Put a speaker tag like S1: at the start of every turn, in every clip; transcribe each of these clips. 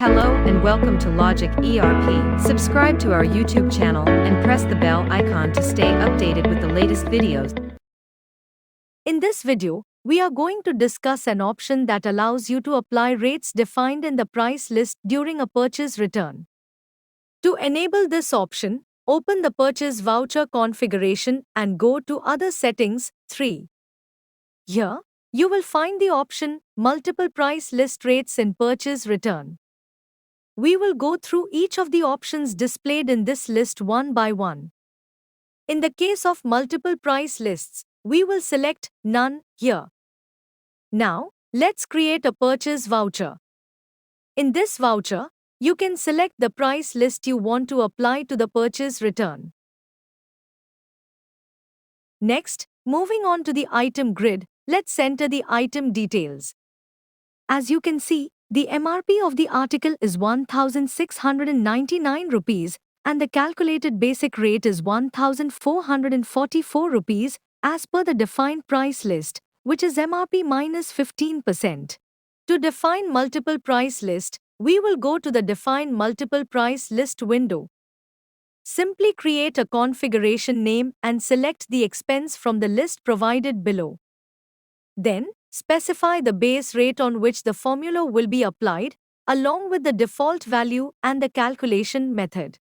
S1: Hello and welcome to Logic ERP. Subscribe to our YouTube channel and press the bell icon to stay updated with the latest videos.
S2: In this video, we are going to discuss an option that allows you to apply rates defined in the price list during a purchase return. To enable this option, open the purchase voucher configuration and go to Other Settings 3. Here, you will find the option Multiple Price List Rates in Purchase Return. We will go through each of the options displayed in this list one by one. In the case of multiple price lists, we will select None here. Now, let's create a purchase voucher. In this voucher, you can select the price list you want to apply to the purchase return. Next, moving on to the item grid, let's enter the item details. As you can see, the MRP of the article is 1,699 rupees and the calculated basic rate is 1,444 rupees as per the defined price list, which is MRP minus 15%. To define multiple price list, we will go to the Define Multiple Price List window. Simply create a configuration name and select the expense from the list provided below. Then, specify the base rate on which the formula will be applied, along with the default value and the calculation method.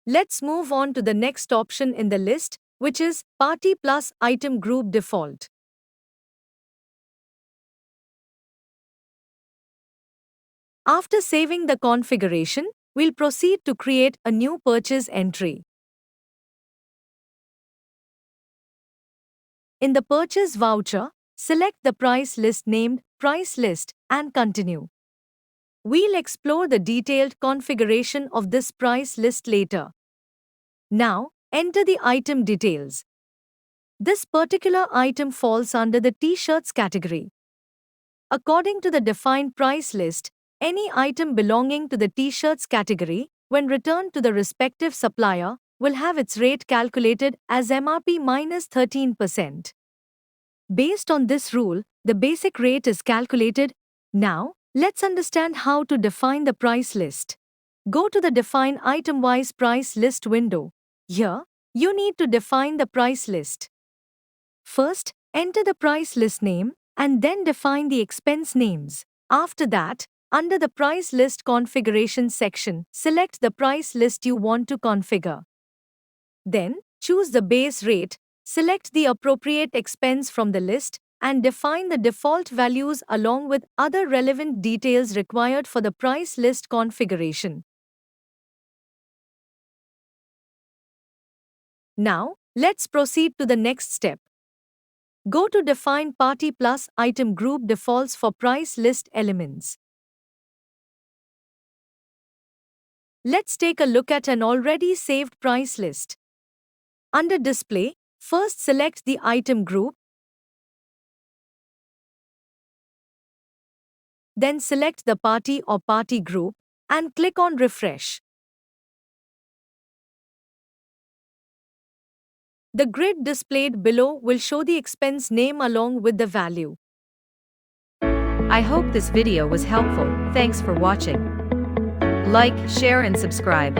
S2: Let's move on to the next option in the list, which is Party plus Item Group Default. After saving the configuration, we'll proceed to create a new purchase entry. In the purchase voucher, select the price list named Price List and continue. We'll explore the detailed configuration of this price list later. Now, enter the item details. This particular item falls under the T-shirts category. According to the defined price list, any item belonging to the T-shirts category, when returned to the respective supplier, will have its rate calculated as MRP minus 13%. Based on this rule, the basic rate is calculated. Now, let's understand how to define the price list. Go to the Define Item-Wise Price List window. Here, you need to define the price list. First, enter the price list name and then define the expense names. After that, under the price list configuration section, select the price list you want to configure. Then, choose the base rate, select the appropriate expense from the list, and define the default values along with other relevant details required for the price list configuration. Now, let's proceed to the next step. Go to Define Party plus Item Group Defaults for price list elements. Let's take a look at an already saved price list. Under Display, first select the item group, then select the party or party group, and click on Refresh. The grid displayed below will show the expense name along with the value.
S1: I hope this video was helpful. Thanks for watching. Like, share and subscribe.